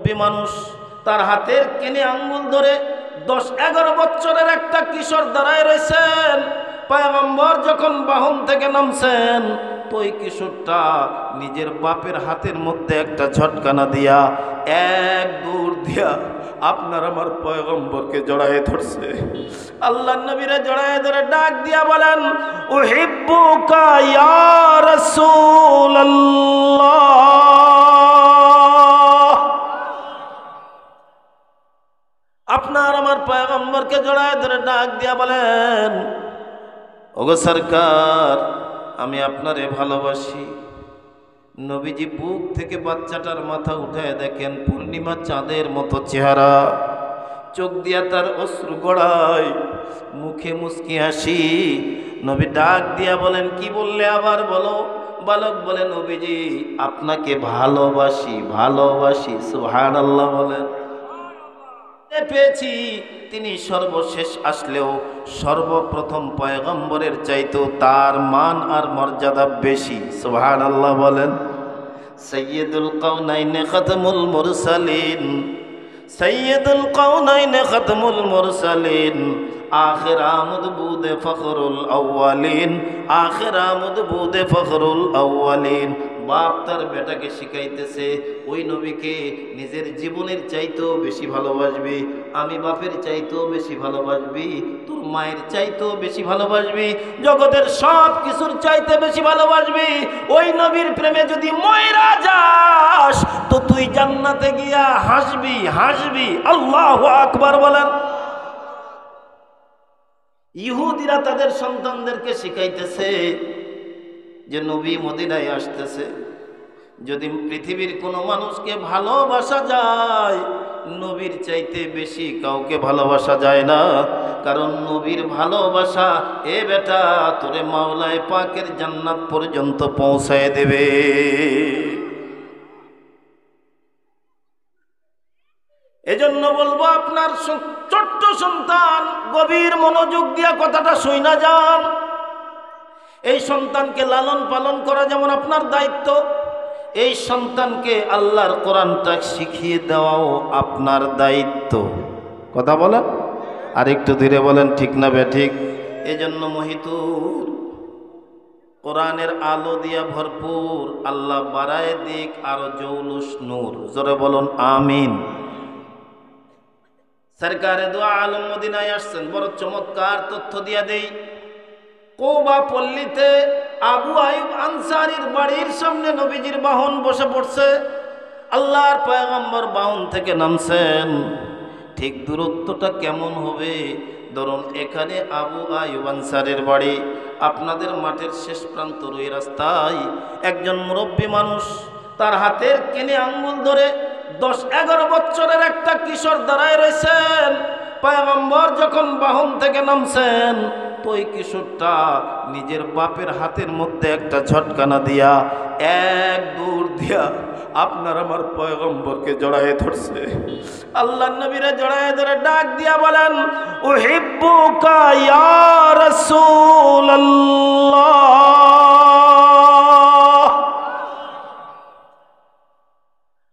মুরব্বী মানুষ, তার হাতের কেনে আঙ্গুল ধরে 10-11 বছরের একটা কিশোর দাঁড়ায় রয়েছেন। পয়গম্বর যখন বাহন থেকে নামছেন, তো ওই কিশোরটা নিজের বাপের হাতের মধ্যে একটা ঝটকানা দিয়া এক দৌড় দিয়া আপনার আমার পয়গম্বরকে জড়ায়ে ধরছে। আল্লাহর নবীরে জড়ায়ে ধরে ডাক দিয়া বলেন, উহিব্বুকা ইয়া রাসূলুল্লাহ। আপনার আমার পয়গম্বরকে জড়ায়ে ধরে ডাক দিয়া বলেন, ওগো সরকার, আমি আপনারে ভালোবাসি। নবীজি বুক থেকে বাচ্চাটার মাথা উঠায় দেখেন পূর্ণিমা চাঁদের মতো চেহারা, চোখ দিয়া তার অশ্রু গড়ায়, মুখে মুস্কি হাসি। নবী ডাক দিয়া বলেন, কি বললে আবার বলো। বালক বলে, নবীজি আপনাকে ভালোবাসি, ভালোবাসি। সুবহানাল্লাহ বলেন। পেয়েছি তিনি সর্বশেষ আসলেও সর্বপ্রথম পয়গম্বরের চাইতেও তার মান আর মর্যাদা বেশি। সুবহানাল্লাহ বলেন। সাইয়্যিদুল কাউনাইন খাতামুল মুরসালিন, সাইয়্যিদুল কাউনাইন খাতামুল মুরসালিন, আখির আমদ বুদে ফখরুল আউয়ালিন, আখির আমদ বুদে ফখরুল আউয়ালিন। বাপ তার বেটাকে শিখাইতেছে, ওই নবীকে নিজের জীবনের চাইতেও বেশি ভালোবাসবি, আমি বাপের চাইতেও বেশি ভালোবাসবি, তোর মায়ের চাইতেও বেশি ভালোবাসবি, জগতের সব কিছুর চাইতে বেশি ভালোবাসবি। ওই নবীর প্রেমে যদি ময়রা যাস, তো তুই জান্নাতে গিয়া হাসবি, হাসবি। আল্লাহু আকবার বলেন। ইহুদিরা তাদের সন্তানদেরকে শিখাইতেছে যে নবী মদিনায় আসতেছে, যদি পৃথিবীর কোনো মানুষকে ভালোবাসা যায়, নবীর চাইতে বেশি কাউকে ভালোবাসা যায় না। কারণ নবীর ভালোবাসা, এ বেটা তোরে মাওলায়ে পাকের জান্নাত পর্যন্ত পৌঁছায় দেবে। এজন্য বলবো, আপনার ছোট্ট সন্তান গভীর মনোযোগ দিয়া কথাটা শুইনা যান। এই সন্তানকে লালন পালন করা যেমন আপনার দায়িত্ব, এই সন্তানকে আল্লাহর কোরআনটা শিখিয়ে দেওয়াও আপনার দায়িত্ব। কথা বলেন, আর একটু ধীরে বলেন, ঠিক না বেঠিক? এজন্য মহিতুর কোরআনের আলো দিয়া ভরপুর, আল্লাহ বাড়ায় দিক আরো জৌলুস নূর। জোরে বলুন আমিন। সরকারে দু আলম মদিনায় আসছেন, বড় চমৎকার তথ্য দিয়া দেই। কোবা পল্লীতে আবু আইয়ুব আনসারীর বাড়ির সামনে নবীজির বাহন বসে পড়ছে। আল্লাহর পয়গম্বর বাহন থেকে নামছেন। ঠিক দূরত্বটা কেমন হবে? ধরুন এখানে আবু আইয়ুব আনসারীর বাড়ি, আপনাদের মাঠের শেষ প্রান্ত ওই রাস্তায় একজন মুরব্বী মানুষ, তার হাতের কেনে আঙ্গুল ধরে 10-11 বছরের একটা কিশোর দাঁড়ায় রয়েছেন। পয়গম্বর যখন বাহন থেকে নামছেন, তো ওই কিশোরটা নিজের বাপের হাতের মধ্যে একটা ঝটকানা দিয়া এক দৌড় দিয়া আপনার আমার পয়গম্বরকে জড়ায়ে ধরছে। আল্লাহর নবীরে জড়ায়ে ধরে ডাক দিয়া বলেন, উহিব্বুকা ইয়া রাসূলুল্লাহ।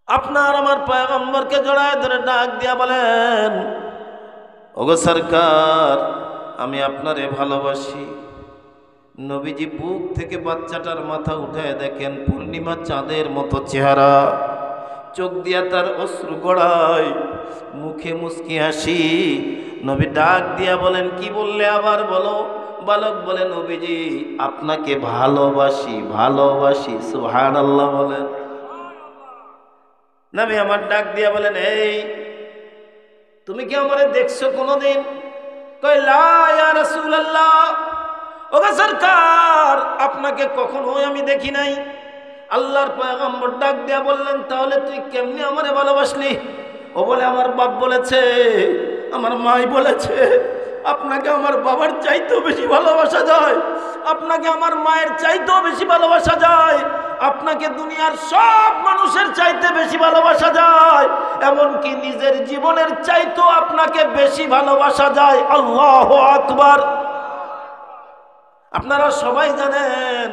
আপনার আমার পয়গম্বরকে জড়ায়ে ধরে ডাক দিয়া বলেন, ওগো সরকার, আমি আপনারে ভালোবাসি। নবীজি বুক থেকে বাচ্চাটার মাথা উঠায় দেখেন পূর্ণিমা চাঁদের মতো চেহারা, চোখ দিয়া তার অশ্রু গড়ায়, মুখে মুস্কি হাসি। নবী ডাক দিয়া বলেন, কি বললে আবার বলো। বালক বলে, নবীজি আপনাকে ভালোবাসি, ভালোবাসি। সুবহানাল্লাহ বলেন। নবী আমার ডাক দিয়া বলেন, এই তুমি কি আমারে দেখছো কোনোদিন? কই লা ইয়া রাসূলুল্লাহ। ওগো সরকার, আপনাকে কখনোই আমি দেখি নাই। আল্লাহর পয়গম্বর ডাক দিয়া বললেন, তাহলে তুই কেমনে আমারে ভালোবাসলি? ও বলে, আমার বাপ বলেছে, আমার মাই বলেছে, আপনাকে আমার বাবার চাইতেও বেশি ভালোবাসা যায়, আপনাকে আমার মায়ের চাইতেও বেশি ভালোবাসা যায়, আপনাকে দুনিয়ার সব মানুষের চাইতে বেশি ভালোবাসা যায়, এমনকি নিজের জীবনের চাইতেও আপনাকে বেশি ভালোবাসা যায়। আল্লাহু আকবার। আপনারা সবাই জানেন,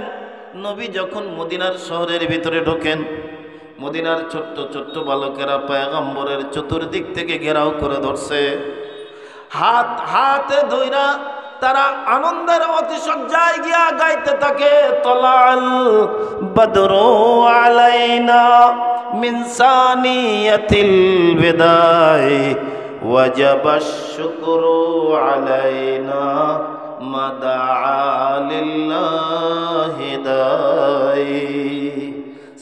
নবী যখন মদিনার শহরের ভিতরে ঢোকেন, মদিনার ছোট্ট ছোট্ট বালকেরা পয়গম্বরের চতুর্দিক থেকে ঘেরাও করে ধরছে, হাত হাতে ধইরা তারা আনন্দের অতিশয্যায় গিয়া গাইতে থাকে, তলাল বদরু আলাইনা মিন সানিয়াতিল বিদাই ওয়াজাবাশ শুকরু আলাইনা মাদা লিল্লাহি দাই।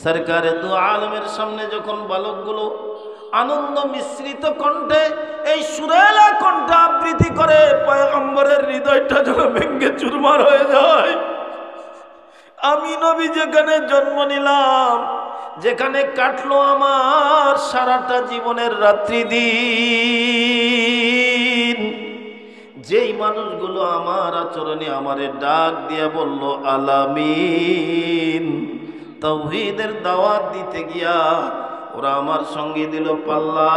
সরকারে দু আলমের সামনে যখন বালকগুলো আনন্দ মিশ্রিত কণ্ঠে এই সুরেলা কণ্ঠ আবৃত্তি করে, পয়গম্বরের হৃদয়টা যেন ভেঙ্গে চুরমার হয়ে যায়। আমি নবী যেখানে জন্ম নিলাম, যেখানে কাটলো আমার সারাটা জীবনের রাত্রি দিন, যেই মানুষগুলো আমার আচরণে আমারে ডাক দিয়া বলল আলামিন, তাওহীদের দাওয়াত দিতে গিয়া ওরা আমার সঙ্গে দিল পাল্লা,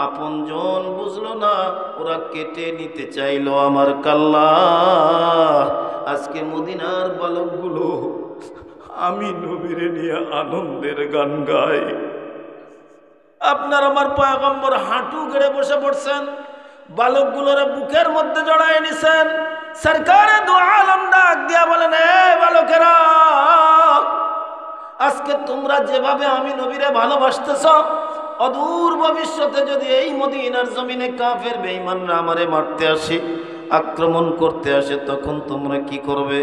আপনজন বুঝলো না, ওরা কেটে নিতে চাইলো আমার কাল্লা। আজকে মদিনার বালকগুলো আমি নবীরে নিয়ে আনন্দের গান গায়। আপনার আমার পয়গম্বর হাঁটু গেড়ে বসে পড়ছেন, বালকগুলোর বুকের মধ্যে জড়ায় নিছেন। সরকারে দু আলম ডাক দিয়া বলেন, এ বালকেরা, আজকে তোমরা যেভাবে আমি নবীরে ভালোবাসতেছ, অদূর ভবিষ্যতে যদি এই মদিনার জমিনে কাফের বেঈমানরা আমারে মারতে আসে, আক্রমণ করতে আসে, তখন তোমরা কি করবে?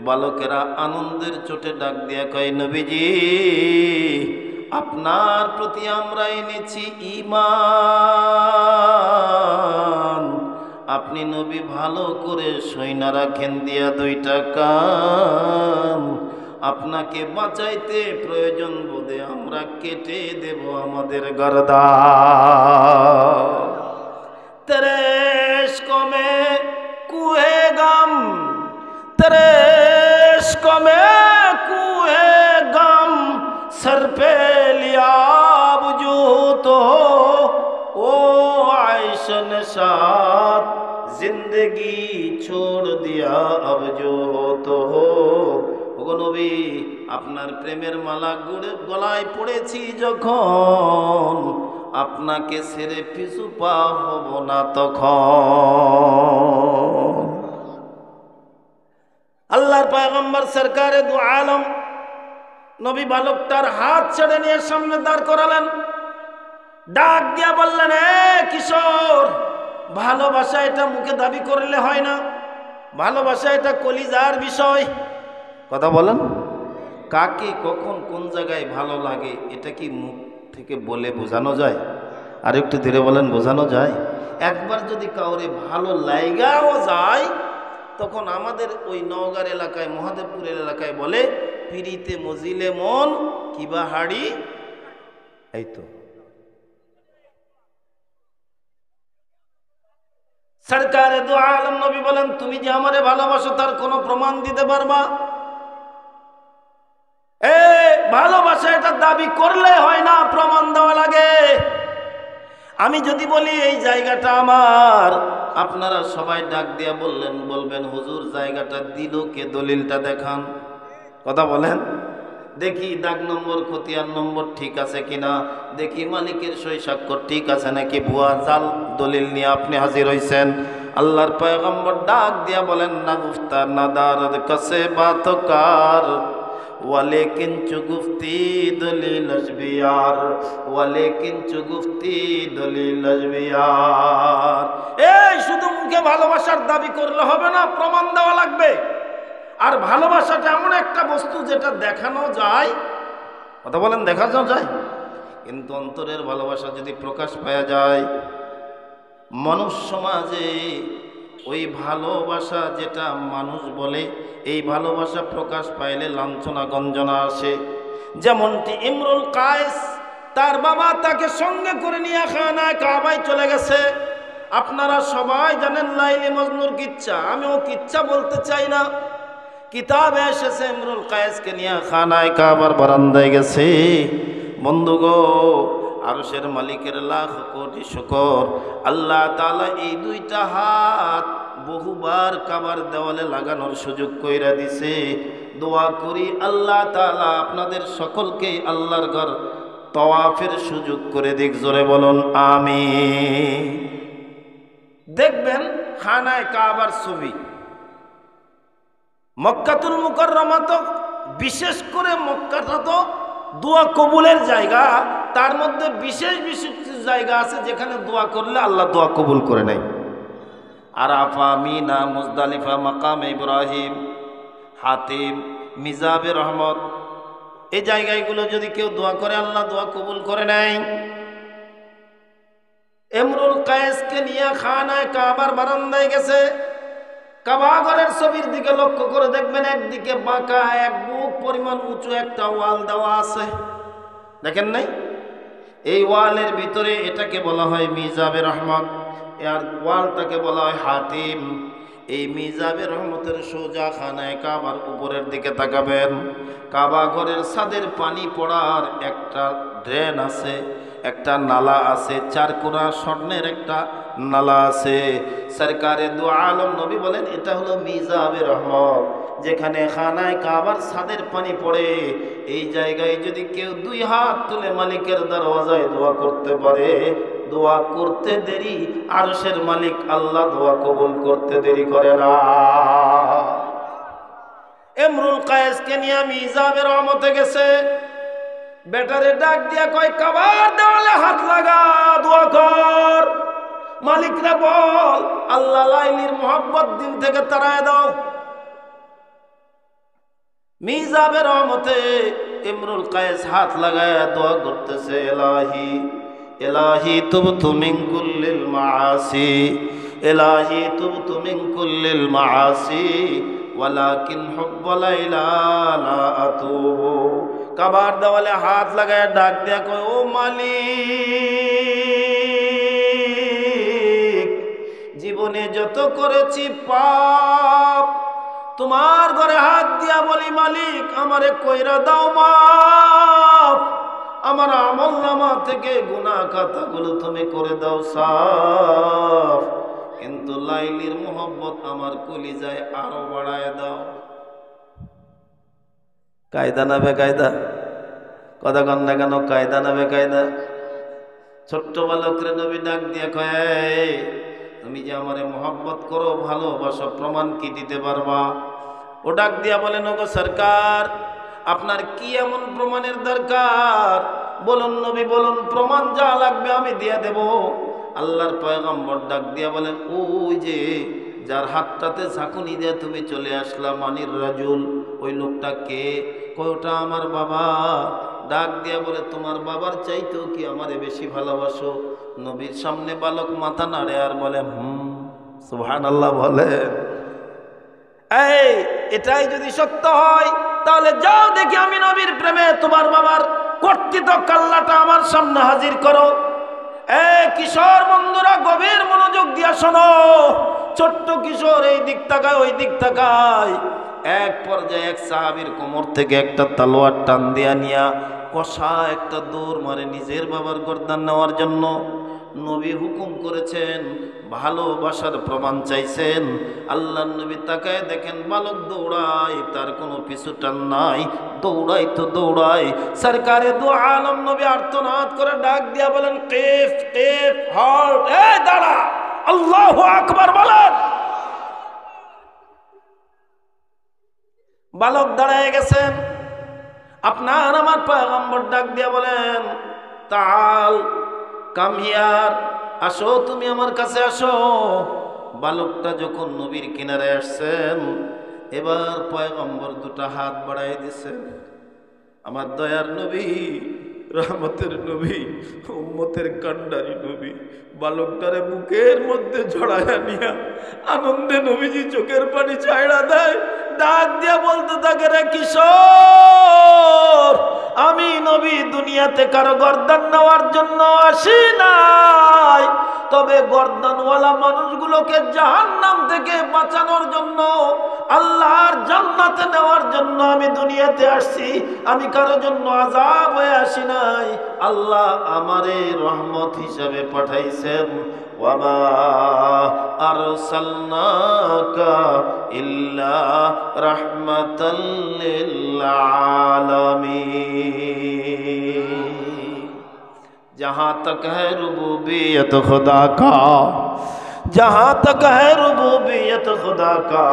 বালকেরা আনন্দের চোটে ডাক দিয়া কয়, নবীজি, আপনার প্রতি আমরা এনেছি ঈমান, আপনি নবী ভালো করে সইনা রাখেন দিয়া দুইটা কান, আপনাকে বাঁচাইতে প্রয়োজন বোধে আমরা কেটে দেব আমাদের গর্দা। তেরে ইশক মে কুহে গম, তেরে ইশক মে কুহে গম, सर पे लिया वजूद हो, ओ आयशा ने साथ जिंदगी छोड़ दिया अब जो हो तो हो। ওগো নবী, আপনার প্রেমের মালা গলায় পড়েছি যখন, আপনাকে ছেড়ে পিছু পা হব না তখন। আল্লাহর পয়গম্বর সরকারে দু আলম নবী বালকটার হাত ছেড়ে নিয়ে সামনে দাঁড় করালেন, ডাক দিয়া বললেন, এ কিশোর, ভালোবাসা এটা মুখে দাবি করলে হয় না, ভালোবাসা এটা কলিজার বিষয়। কথা বলেন, কাকে কখন কোন জায়গায় ভালো লাগে এটা কি মুখ থেকে বলে বোঝানো যায়? আর একটু ধীরে বলেন, বোঝানো যায়? একবার যদি কাউরে ভালো লাইগাও যায়, তখন আমাদের ওই নওগাঁর এলাকায়, মহাদেবপুরের এলাকায় বলে, পিড়িতে মজিলে মন কিবা হাড়ি। এই তো সরকারে দু আলম নবী বলেন, তুমি যে আমারে ভালোবাসো তার কোনো প্রমাণ দিতে পারবা? ভালোবাসা এটা দাবি করলে হয় না, প্রমাণ দেওয়া লাগে। আমি যদি বলি এই জায়গাটা আমার, আপনারা সবাই ডাক দিয়া বলবেন, হুজুর জায়গাটা দিল কে, দলিলটা দেখান। কথা বলেন, দেখি দাগ নম্বর, খতিয়ান নম্বর ঠিক আছে কিনা, দেখি মালিকের সই স্বাক্ষর ঠিক আছে নাকি, ভুয়া জাল দলিল নিয়ে আপনি হাজির হইছেন। আল্লাহর পয়গম্বর ডাক দিয়া বলেন, না গুফতার না দারদ কাছে বাতকার, ওয়ালেকিন চুগুফতি দলিল আসবিয়ার, ওয়ালেকিন চুগুফতি দলিল আসবিয়ার। এই শুধু মুখে ভালোবাসার দাবি করলে হবে না, প্রমাণ দেওয়া লাগবে। আর ভালোবাসাটা এমন একটা বস্তু যেটা দেখানো যায়। কথা বলেন, দেখানো যায়, কিন্তু অন্তরের ভালোবাসা যদি প্রকাশ পাওয়া যায়, মানুষ সমাজে ওই ভালোবাসা যেটা মানুষ বলে, এই ভালোবাসা প্রকাশ পাইলে লাঞ্ছনা গঞ্জনা আসে। যেমনটি ইমরুল কায়েস, তার বাবা তাকে সঙ্গে করে নিয়ে খানায় কাবায় চলে গেছে। আপনারা সবাই জানেন লাইলি মজনুর কিচ্ছা, আমিও কিচ্ছা বলতে চাই না। কিতাবে এসেছে ইমরুল কায়েসকে নিয়ে খানায় কাবার বারান্দায় গেছে। বন্ধুগো, আরশের মালিকের লাখ কোটি শুকর, আল্লাহ তাআলা এই দুইটা হাত বহুবার কাবার দেওয়ালে লাগানোর সুযোগ কইরা দিছে। দোয়া করি আল্লাহ তাআলা আপনাদের সকলকেই আল্লাহর ঘর তওয়াফের সুযোগ করে দিক। জোরে বলুন আমিন। দেখবেন খানায় কাবার ছবি মক্কাতুল মুকাররমা তো, বিশেষ করে মক্কাটা তো দোয়া কবুলের জায়গা। তার মধ্যে বিশেষ বিশেষ জায়গা আছে যেখানে দোয়া করলে আল্লাহ দোয়া কবুল করে নেয়। আরাফা, মিনা, মুজদালিফা, মাকাম ইব্রাহিম, হাতিম, মিজাবে রহমত, এই জায়গাগুলো যদি কেউ দোয়া করে আল্লাহ দোয়া কবুল করে নেয়। ইমরুল কায়েসকে নিয়ে খানায় কাবার বারান্দায় গেছে। কাবা ঘরের ছবির দিকে লক্ষ্য করে দেখবেন একদিকে বাঁকা, এক বুক পরিমাণ উঁচু একটা ওয়াল দেওয়া আছে, দেখেন নাই? এই ওয়ালের ভিতরে এটাকে বলা হয় মিজাবে রহমত, আর ওয়ালটাকে বলা হয় হাতিম। এই মিজাবে রহমতের সোজা খানায় কাবার উপরের দিকে তাকাবেন। কাবা ঘরের ছাদের পানি পড়ার একটা ড্রেন আছে, একটা নালা আছে, চারকোনা স্বর্ণের একটা নালা আছে। সরকারে দু আলম নবী বলেন এটা হলো মিজাবে রহমত, যেখানে খানায় কাবার ছাদের পানি পড়ে। এই জায়গায় যদি কেউ দুই হাত তুলে মালিকের দরওয়াজায় দোয়া করতে পারে, দোয়া করতে দেরি আরশের মালিক আল্লাহ দোয়া কবুল করতে দেরি করে না। ইমরুল কায়েসকে নিয়ে মিজাবে রহমতে গেছে। বেটারে ডাক দিয়া কয় কাবার দেওয়ালে হাত লাগা, দোয়া কর, মালিকরা বল আল্লাহ লাইলির মোহাব্বত দিল থেকে তাড়ায় দাও। মিজাবে রহমতে ইমরুল কায়েস হাত লাগায় দোয়া করতেছে, এলাহি এলাহি তুবতু মিন কুল্লিল মাআসি, এলাহি তুবতু মিন কুল্লিল মাআসি ওয়ালাকিন হুব্বা লাইলা লা আতুবু। কাবার দেওয়ালে হাত লাগায় ডাক দেয়া কয়, ও মালিক, জীবনে যত করেছি পাপ, তোমার ঘরে হাত দিয়া বলি মালিক আমারে কইরা দাও মাফ, আমার আমল নামা থেকে গুনাহ খাতাগুলো তুমি করে দাও সাফ, কিন্তু লাইলির মোহব্বত আমার কলিজায় আরো বাড়ায় দাও। কায়দা না বেকায়দা? কথা কন না কেন? কায়দা না বেকায়দা? ছোট্ট বালকরে নবী ডাক দিয়া কয়, তুমি যে আমারে মোহব্বত করো, ভালোবাসো, প্রমাণ কি দিতে পারবা? ও ডাক দিয়া বলেন, ওগো সরকার, আপনার কি এমন প্রমাণের দরকার? বলুন নবী বলুন, প্রমাণ যা লাগবে আমি দিয়া দেব। আল্লাহর পয়গম্বর ডাক দিয়া বলেন, ওই যে যার হাতটাতে ঝাঁকুনি দিয়ে তুমি চলে আসলা, মানির রাজুল, ওই লোকটা কে? কই ওটা আমার বাবা। ডাক দিয়া বলে, তোমার বাবার চাইতেও কি আমারে বেশি ভালোবাসো? নবীর সামনে বালক মাথা নাড়ে আর বলে, সুবহানাল্লাহ বলে। এই এটাই যদি সত্য হয় তাহলে যাও দেখি আমি নবীর প্রেমে তোমার বাবার কর্তৃত্ব কাল্লাটা আমার সামনে হাজির করো। কিশোর বন্ধুরা গভীর মনোযোগ দিয়া শোনো। ছোট্ট কিশোর এই দিক তাকায় ওই দিক তাকায়। এক পর্যায়ে এক সাহাবীর কোমর থেকে একটা তলোয়ার টান দিয়া নিয়া কষা একটা দৌড় মারে নিজের বাবার গর্দান নেওয়ার জন্য। নবী হুকুম করেছেন, ভালোবাসার প্রমাণ চাইছেন। আল্লাহ নবী তাকায় দেখেন বালক দৌড়ায়, তার কোনো পিছু টান নাই, দৌড়াই তো দৌড়ায়। সরকারে দু আলম নবী আর্তনাদ করে ডাক দিয়া বলেন, কেফ কেফ হল্ট, দাঁড়া, আল্লাহু আকবার বলেন। বালক দাঁড়ায় গেছেন। আপনার আমার পয়গম্বর ডাক দিয়া বলেন, তাল কাম হিয়ার, আসো তুমি আমার কাছে আসো। বালকটা যখন নবীর কিনারে আসছেন, এবার পয়গম্বর দুটা হাত বাড়াই দিছেন। আমার দয়ার নবী, রহমতের নবী, উম্মতের কান্ডারি নবী, বালকটারে বুকের মধ্যে জড়ায়া নিয়া আনন্দে নবীজি চোখের পানি ছাইড়া দেয়। ডাক দিয়া বলতে থাকে, রে কিশোর, আমি নবী দুনিয়াতে কারো গর্দান নেওয়ার জন্য আসি নাই, তবে গর্দানওয়ালা মানুষগুলোকে জাহান্নাম থেকে বাঁচানোর জন্য, আল্লাহর জান্নাতে নেওয়ার জন্য আমি দুনিয়াতে আসছি। আমি কারো জন্য আযাব হয়ে আসি নাই। আল্লাহ আমারে রহমত হিসাবে পাঠাইছেন। ওয়ামা আরসালনাকা ইল্লা রাহমাতাল লিল আলামিন। जहाँ तक है रुबूबियत खुदा का, जहाँ तक है रुबूबियत खुदा का,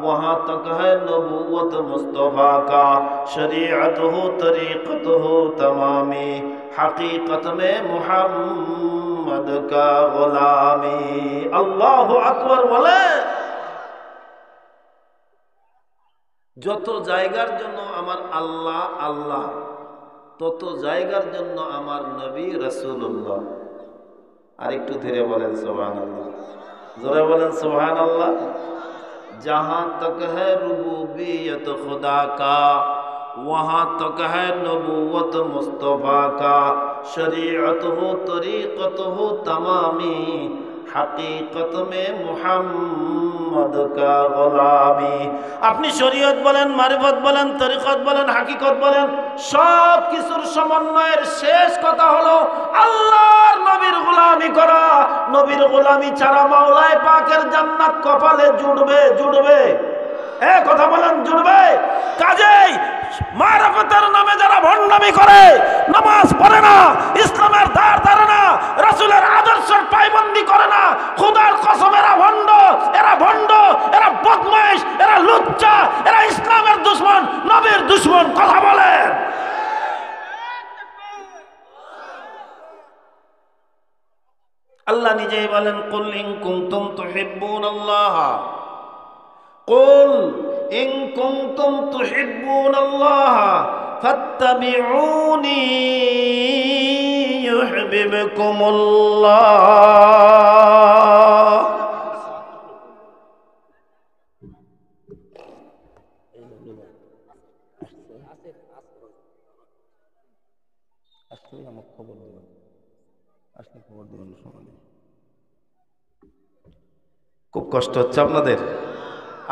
वहाँ तक है नबूवत मुस्तफ़ा का। शरीयत हो तरीक़त हो तमामी, हकीकत में मुहम्मद का गुलामी। अल्लाह আকবার বলে। যত জায়গার জন্য আমার আল্লাহ আল্লাহ, তত জায়গার জন্য আমার নবী রাসূলুল্লাহ। আর একটু ধীরে বলেন সুবহানাল্লাহ, জোরে বলেন সুবহানাল্লাহ। जहाँ तक है रुबूबियत खुदा का, वहाँ तक है नबूवत मुस्तफ़ा का। शरीयत हो तरीक़त हो तमामी, हकीकत में मुहम्मद का गुलामी। अपनी शरीयत बोलें, मारिफत बोलें, तरीक़त बोलें, हकीकत बोलें, सब কিছুর সমন্বয়ের শেষ কথা হলো আল্লাহর নবীর গোলামি করা। নবীর গোলামি ছাড়া মাওলায়ে পাকের জান্নাত কপালে জুড়বে জুড়বে। কথা বলেন, জুড়বে। কাজেই মারিফতের নামে যারা ভণ্ডামি করে, নামাজ পড়ে না, ইসলামের ধার ধারে না, রাসূলের আদর্শের পায়বন্দি করে না, খোদার কসম এরা ভণ্ড, এরা ভণ্ড, এরা বদমাইশ, এরা লুচ্চা, এরা ইসলামের দুশমন, নবীর দুশমন। কথা বলেন। আল্লাহ নিজেই বলেন, কুল ইন কুনতুম তুহিব্বুনাল্লাহ, কুল ইন কুনতুম তুহিব্বুনাল্লাহ ফাত্তাবিউনি ইউহিব্বুকুমুল্লাহ। খুব কষ্ট হচ্ছে আপনাদের।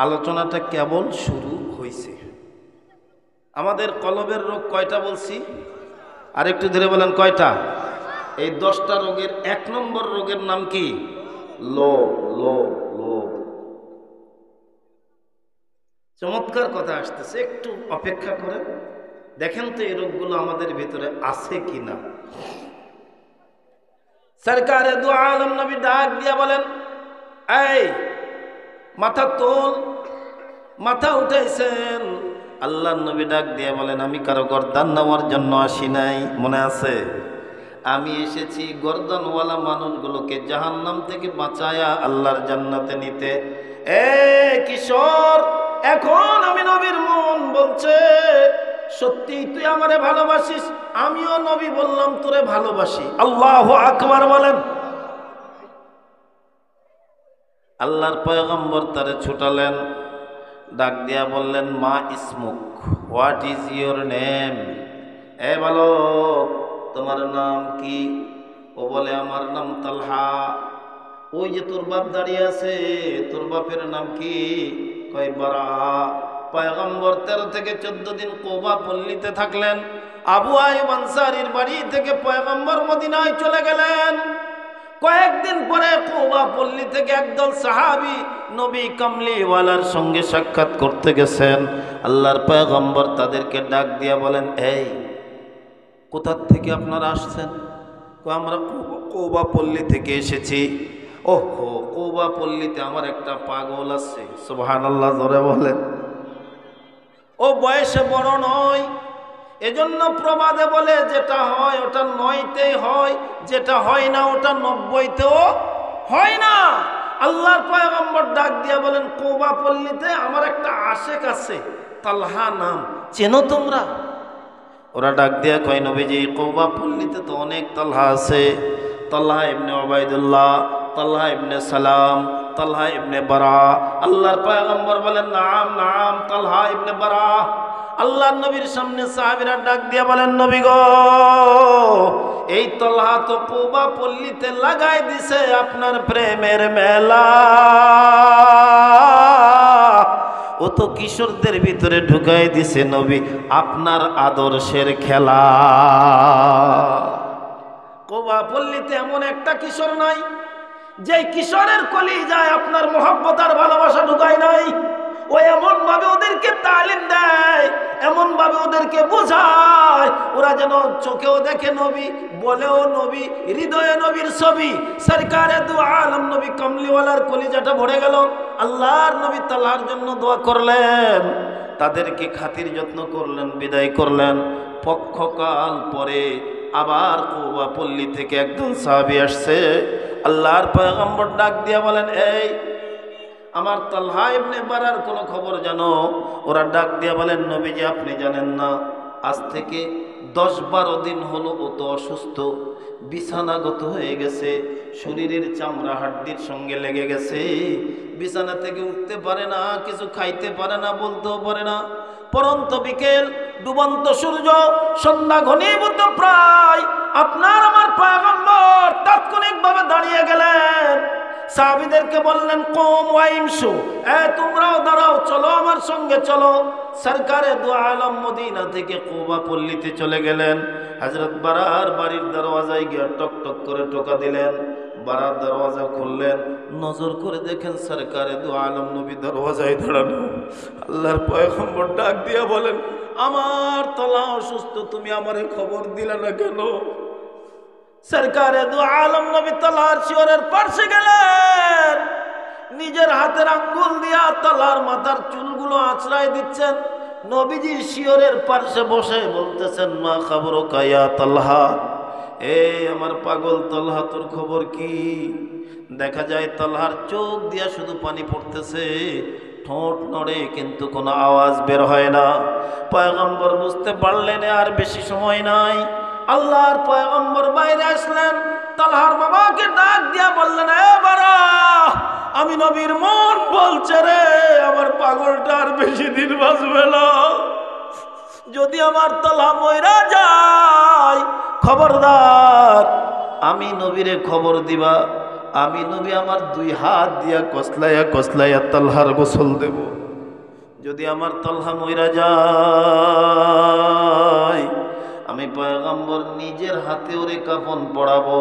আলোচনাটা কেবল শুরু হয়েছে। আমাদের কলবের রোগ কয়টা বলছি? আর একটু ধীরে বলেন, কয়টা? এই 10টা রোগের 1 নম্বর রোগের নাম কি? লোভ। লোভ লোভ। চমৎকার কথা আসতেছে, একটু অপেক্ষা করেন, দেখেন তো এই রোগগুলো আমাদের ভিতরে আছে কিনা। সরকারে দু আলম নবী ডাক দিয়া বলেন, এই মাথা তোল। মাথা উঠাইছেন। আল্লাহর নবী ডাক দিয়ে বলেন, আমি কারো গর্দান নেওয়ার জন্য আসি নাই। মনে আছে? আমি এসেছি গর্দানওয়ালা মানুষগুলোকে জাহান্নাম থেকে বাঁচায়া আল্লাহর জান্নাতে নিতে। কিশোর, এখন আমি নবীর মন বলছে, সত্যি তুই আমারে ভালোবাসিস, আমিও নবী বললাম তোরে ভালোবাসি। আল্লাহু আকবার বলেন। আল্লাহর পয়গম্বর তারে ছুটালেন, ডাক দিয়া বললেন, মা ইসমুক, হোয়াট ইজ ইয়োর নেম? বালক, তোমার নাম কি? ও বলে, আমার নাম তালহা। ওই যে তোর বাপ দাঁড়িয়ে আছে, তোর বাপের নাম কি? কয় বারা। পয়গম্বর 13 থেকে 14 দিন কুবা পল্লীতে থাকলেন। আবু আইয়ুব আনসারীর বাড়ি থেকে পয়গম্বর মদিনায় চলে গেলেন। কয়েকদিন পরে কুবা পল্লী থেকে একদল সাহাবী নবী কামলিওয়ালার সঙ্গে সাক্ষাৎ করতে গেছেন। আল্লাহর পয়গম্বর তাদেরকে ডাক দিয়া বলেন, এই কোথা থেকে আপনারা আসছেন? আমরা কুবা পল্লী থেকে এসেছি। ওহো, কুবা পল্লীতে আমার একটা পাগল আছে। সুবহানাল্লাহ, জোরে বলেন। ও বয়সে বড় নয়, এজন্য প্রবাদে বলে, যেটা হয় ওটা 9তেই হয়, যেটা হয় না ওটা 90তেও হয় না। আল্লাহর পয়গম্বর ডাক দিয়া বলেন, কুবা পল্লীতে আমার একটা আশেক আছে, তালহা নাম, চেনো তোমরা? ওরা ডাক দিয়া কয়, নবীজি, কুবা পল্লীতে তো অনেক তালহা আছে। তালহা ইবনে উবাইদুল্লাহ, তালহা ইবনে সালাম, তালহা ইবনে বারা। আল্লাহর পয়গম্বর বলেন, নাম নাম, তালহা ইবনে বারা। আল্লাহর নবীর সামনে সাহাবীরা ডাক দিয়ে বলেন, নবী গো, এই তলহা তো কুবা পল্লীতে লাগাই দিছে আপনার প্রেমের মেলা। ও তো কিশোরদের ভিতরে ঢুকাই দিছে নবী আপনার আদর্শের খেলা। কুবা পল্লীতে এমন একটা কিশোর নাই যে কিশোরের কলিজায় আপনার মহব্বত আর ভালোবাসা ঢুকায় নাই। ও এমন ভাবে ওদেরকে তালিম দেয়, এমন ভাবে ওদেরকে বোঝায়, ওরা যেন চোখেও দেখে নবী, বলেও নবী, হৃদয়ে নবীর ছবি। সরকারে দু আলম নবী কমলিওয়ালার কলিজাটা ভরে গেল। আল্লাহর নবী তালহার জন্য দোয়া করলেন, তাদেরকে খাতির যত্ন করলেন, বিদায় করলেন। পক্ষকাল পরে আবার কুবা পল্লী থেকে একজন সাহাবী আসছে। আল্লাহর পয়গম্বর ডাক দিয়া বলেন, এই আমার তালহা ইবনে বারার কোনো খবর জানো? ওরা ডাক দিয়া বলেন, নবীজি আপনি জানেন না, আজ থেকে 10-12 দিন হলো ও তো অসুস্থ, বিছানাগত হয়ে গেছে, শরীরের চামড়া হাড্ডির সঙ্গে লেগে গেছে, বিছানা থেকে উঠতে পারে না, কিছু খাইতে পারে না, বলতেও পারে না। পরন্ত বিকেল, ডুবন্ত সূর্য, সন্ধ্যা ঘনীভূত প্রায়, আপনার আমার পয়গম্বর তাৎক্ষণিকভাবে দাঁড়িয়ে গেলেন। সাহাবীদেরকে বললেন, কুম ওয়াইমশু, তোমরাও দাঁড়াও, চলো আমার সঙ্গে চলো। সরকারে দু আলম মদিনা থেকে কুবা পল্লীতে চলে গেলেন। হযরত বারার বাড়ির দরওয়াজায় গিয়ে টক টক করে টোকা দিলেন। বারার দরওয়াজা খুললেন, নজর করে দেখেন সরকারে দু আলম নবী দরওয়াজায় দাঁড়ানো। আল্লাহর পয়গম্বর ডাক দিয়া বলেন, আমার তলা অসুস্থ, তুমি আমারে খবর দিলা না কেন? সরকারে দু আলম নবী তলার শিয়রের পাশে গেলেন, নিজের হাতের আঙ্গুল দিয়া তলার মাথার চুলগুলো আঁচড়াই দিচ্ছেন। নবীজি শিয়রের পাশে বসে বলতেছেন, মা খবরুকা ইয়া তালহা, আমার পাগল তলহা, তোর খবর কি? দেখা যায় তলহার চোখ দিয়া শুধু পানি পড়তেছে, ঠোঁট নড়ে কিন্তু কোনো আওয়াজ বের হয় না। পয়গম্বর বুঝতে পারলেন আর বেশি সময় নাই। আল্লাহর পয়গম্বর বাইরে আসলেন, তালহার বাবাকে ডাক দিয়া বললেন, বারা, আমি নবীর মন বলছে রে, আমার পাগলটা আর বেশি দিন বাঁচবে না। যদি আমার তালহা মইরা যায়, খবরদার আমি নবীরে খবর দিবা। আমি নবী আমার 2 হাত দিয়া কসলাইয়া কসলাইয়া তালহার গোসল দেব। যদি আমার তালহা মইরা যায়, আমি পয়গম্বর নিজের হাতে ওরে কাফন পড়াবো।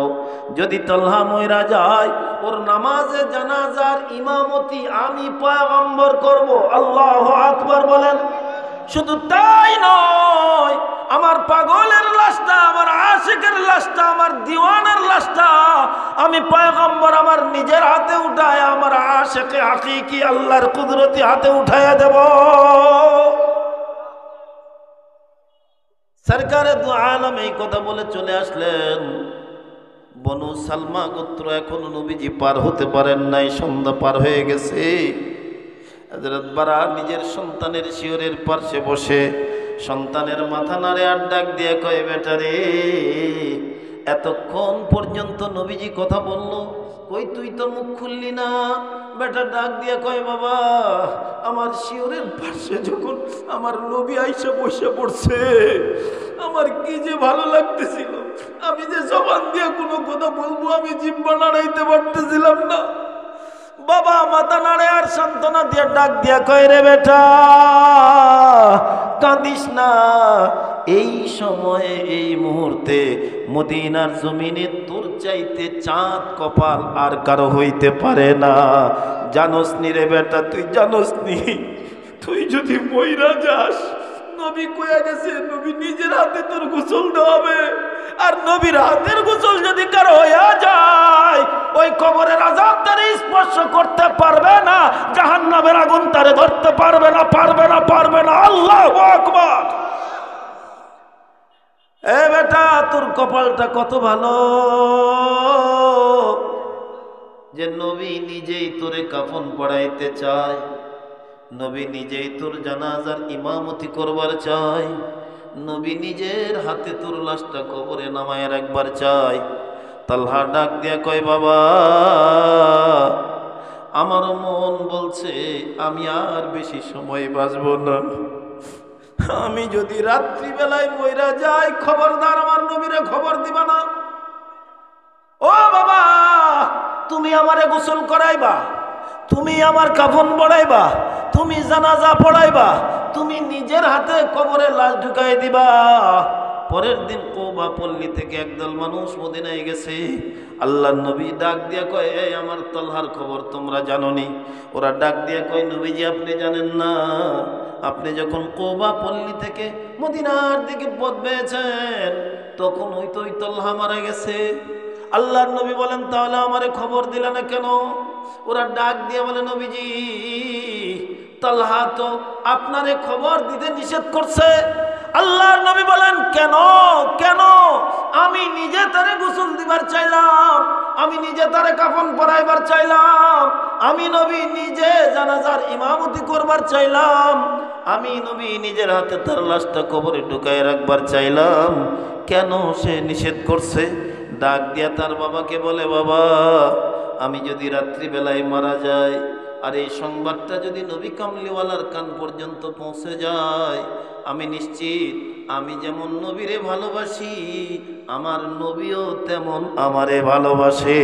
যদি তালহা মইরা যায়, ওর নামাজে জানাজার ইমামতি আমি পয়গম্বর করব। আল্লাহু আকবার বলেন। শুধু তাই নয়, আমার পাগলের লাশটা, আমার আশিকের লাশটা, আমার দিওয়ানার লাশটা আমি পয়গম্বর আমার নিজের হাতে উঠায় আমার আশিকে হাকিকি আল্লাহর কুদরতি হাতে উঠাইয়া দেব। সরকারে দু আলম এই কথা বলে চলে আসলেন। বনু সালমা গোত্র এখনো নবীজি পার হতে পারেন নাই, সন্ধ্যা পার হয়ে গেছে। হযরত বারা নিজের সন্তানের শিয়রের পাশে বসে সন্তানের মাথা নাড়ে আর ডাক দিয়ে কয়, বেটা রে, এতক্ষণ পর্যন্ত নবীজি কথা বলল, কই তুই তো মুখ খুললি না? বেটা ডাক দিয়ে কয়, বাবা, আমার শিয়রের পাশে যখন আমার নবী আইসা বসে পড়ছে, আমার কি যে ভালো লাগতেছিল, আমি যে জবান দিয়ে কোনো কথা বলবো আমি জিহ্বা নাড়াইতে পারতেছিলাম না। বাবা মাথা নাড়ে আর সান্ত্বনা দিয়ে ডাক দিয়া কয়, রে বেটা, কাঁদিস না। এই সময়ে এই মুহূর্তে মদিনার জমিনে তোর চাইতে চাঁদ কপাল আর কারো হইতে পারে না। জানোস নি রে বেটা, তুই জানোস নি, তুই যদি মইরা যাস, নবী কইয়া গেছে নবী নিজের হাতে তোর গোসল দেওয়াবে। আর নবীর হাতের গোসল যদি কারো হইয়া যায়, ওই কবরের আযাব তারে স্পর্শ করতে পারবে না, জাহান্নামের আগুন তারে ধরতে পারবে না, পারবে না, পারবে না। আল্লাহু আকবার। বেটা, তোর কপালটা কত ভালো যে নবী নিজেই তোরে কাফন পড়াইতে চায়, নবী নিজেই তোর জানাজার ইমামতি করবার চায়, নবী নিজের হাতে তোর লাশটা কবরে নামায় রাখবার চায়। তালহা ডাক দিয়া কয়, বাবা, আমার মন বলছে আমি আর বেশি সময় বাঁচব না। আমি যদি রাত্রিবেলায় মইরা যাই, খবরদার আমার নবীরে খবর দিবা না। তুমি আমারে গোসল করাইবা, তুমি আমার কাফন পড়াইবা, তুমি জানাজা পড়াইবা, তুমি নিজের হাতে কবরে লাশ ঢুকাই দিবা। পরের দিন কুবা পল্লী থেকে একদল মানুষ মদিনায় গেছে। আল্লাহর নবী ডাক দিয়া কয়, এই আমার তলহার খবর তোমরা জানোনি? ওরা ডাক দিয়া কয়, নবীজি আপনি জানেন না, আপনি যখন কুবা পল্লী থেকে মদিনার দিকে পথ বেয়েছেন তখন হয়তো ওই তলহা মারা গেছে। আল্লাহর নবী বলেন, তাহলে আমারে খবর দিলে না কেন? ওরা ডাক দিয়ে বলে, নবীজি তালহা তো আপনারে খবর দিতে নিষেধ করছে। আল্লাহর নবী বলেন, কেন কেন? আমি নিজে তারে গোসল দিবার চাইলাম, আমি নিজে তারে কাফন পরাইবার চাইলাম, আমি নবী নিজে জানাজার ইমামতি করবার চাইলাম, আমি নবী নিজের হাতে তার লাশটা কবরে ঢুকায় রাখবার চাইলাম, কেন সে নিষেধ করছে? ডাক দিয়া তার বাবাকে বলে, বাবা আমি যদি রাত্রিবেলায় মারা যাই আর এই সংবাদটা যদি নবী কামলিওয়ালার কান পর্যন্ত পৌঁছে যায়, আমি নিশ্চিত আমি যেমন নবীরে ভালোবাসি আমার নবীও তেমন আমারে ভালোবাসে।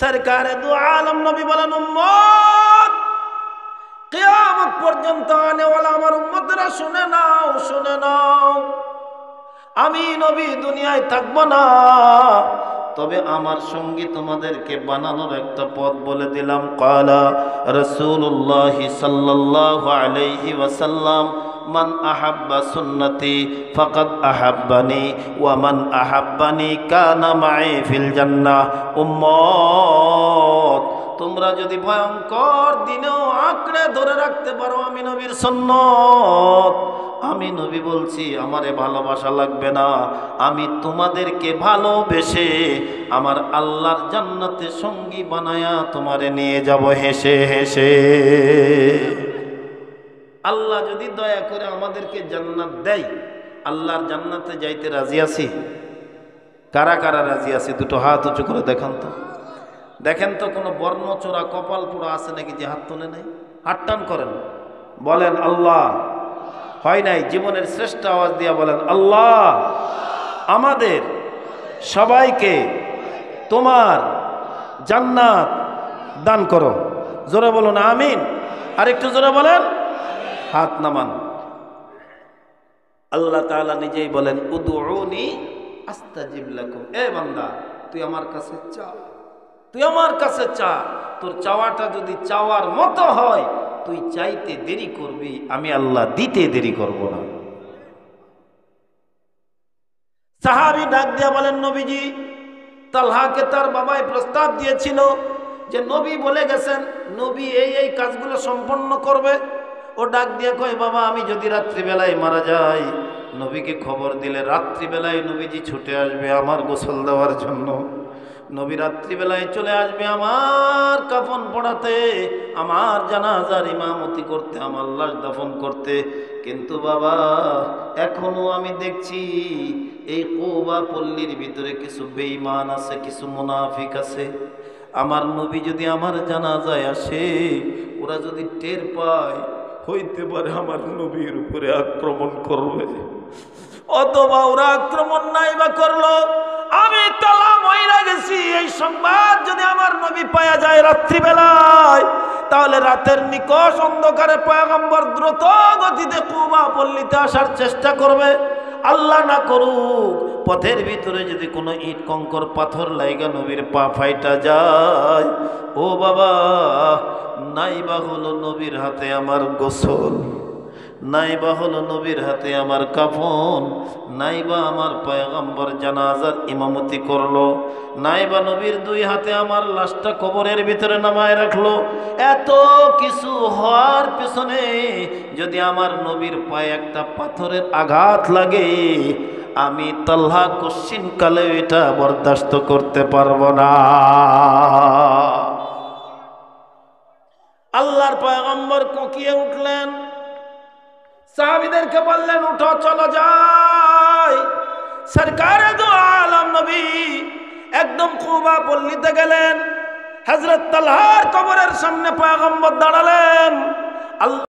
সরকারে দু আলম নবী বলেন, উম্মত কিয়ামত পর্যন্ত আনেওয়ালা আমার উম্মতরা শুনে নাও, শুনে নাও, আমি নবী দুনিয়ায় থাকবো না, তবে আমার সঙ্গী তোমাদেরকে বানানোর একটা পথ বলে দিলাম। ক্বালা রাসূলুল্লাহ সাল্লাল্লাহু আলাইহি ওয়াসাল্লাম, মান আহাব্বা সুন্নতি ফাকাদ আহাব্বানি ওয়া মান আহাব্বানি কানা মাই ফিল জান্নাহ। উম্মত তোমরা যদি ভয়ঙ্কর দিনেও আঁকড়ে ধরে রাখতে পারো আমি নবীর সুন্নত, আমি নবী বলছি আমারে ভালোবাসা লাগবে না, আমি তোমাদেরকে ভালোবেসে আমার আল্লাহর জান্নাতে সঙ্গী বানায়া তোমারে নিয়ে যাব হেসে হেসে। আল্লাহ যদি দয়া করে আমাদেরকে জান্নাত দেয়, আল্লাহর জান্নাতে যাইতে রাজি আছি? কারা কারা রাজি আছি? দুটো হাত উঁচু করে দেখান তো, দেখেন তো কোনো বর্ণচোরা কপাল পোড়া আছে নাকি যে হাত তোলে নাই? হাত টান করেন, বলেন আল্লাহ। হয় নাই? জীবনের শ্রেষ্ঠ আওয়াজ দিয়া বলেন, আল্লাহ আমাদের সবাইকে তোমার জান্নাত দান করো। জোরে বলুন আমিন। আর একটু জোরে বলেন, হাত নামান। আল্লাহ তাআলা নিজেই বলেন, উদউনি আস্তাজিব লাকুম। এ বান্দা তুই আমার কাছে চা, তুই আমার কাছে চা, তোর চাওয়াটা যদি চাওয়ার মতো হয় তুই চাইতে দেরি করবি, আমি আল্লাহ দিতে দেরি করব না। সাহাবী ডাক দিয়া বলেন, নবীজি তালহাকে তার বাবাই প্রস্তাব দিয়েছিল যে নবী বলে গেছেন নবী এই এই কাজগুলো সম্পন্ন করবে। ও ডাক দিয়া কয়, বাবা আমি যদি রাত্রিবেলায় মারা যাই, নবীকে খবর দিলে রাত্রিবেলায় নবীজি ছুটে আসবে আমার গোসল দেওয়ার জন্য, নবী রাত্রিবেলায় চলে আসবে আমার কাফন পড়াতে, আমার জানাজার ইমামতি করতে, আমার লাশ দাফন করতে। কিন্তু বাবা এখনো আমি দেখছি এই কুবা পল্লীর ভিতরে কিছু বেঈমান আছে, কিছু মুনাফিক আছে। আমার নবী যদি আমার জানাজায় আসে, ওরা যদি টের পায়, হইতে পারে আমার নবীর উপরে আক্রমণ করবে, অথবা ওরা আক্রমণ নাই বা করলো, আমি তালা মইরা গেছি এই সংবাদ যদি আমার নবী পাওয়া যায় রাত্রিবেলায়, তাহলে রাতের নিকষ অন্ধকারে পয়গম্বর দ্রুত গতিতে কুবা পল্লীতে আসার চেষ্টা করবে। আল্লাহ না করুক পথের ভিতরে যদি কোনো ইট কঙ্কর পাথর লাইগা নবীর পা ফাইটা যায়, ও বাবা নাইবা হলো নবীর হাতে আমার গোসল, নাইবা হলো নবীর হাতে আমার কাফন, নাইবা আমার পয়গম্বর জানাজার ইমামতি করলো, নাইবা নবীর দুই হাতে আমার লাশটা কবরের ভিতরে নামায় রাখলো। এত কিছু হওয়ার পিছনে যদি আমার নবীর পায়ে একটা পাথরের আঘাত লাগে, আমি তালহা কশ্চিন কালে এটা বরদাস্ত করতে পারবো না। আল্লাহর পয়গম্বর কোকিয়ে উঠলেন, সাহাবীদেরকে বললেন, উঠো চলো যাই। সরকারে দু আলম নবী একদম কুবা পল্লীতে গেলেন, হযরত তালহার কবরের সামনে পয়গম্বর দাঁড়ালেন। আল্লাহ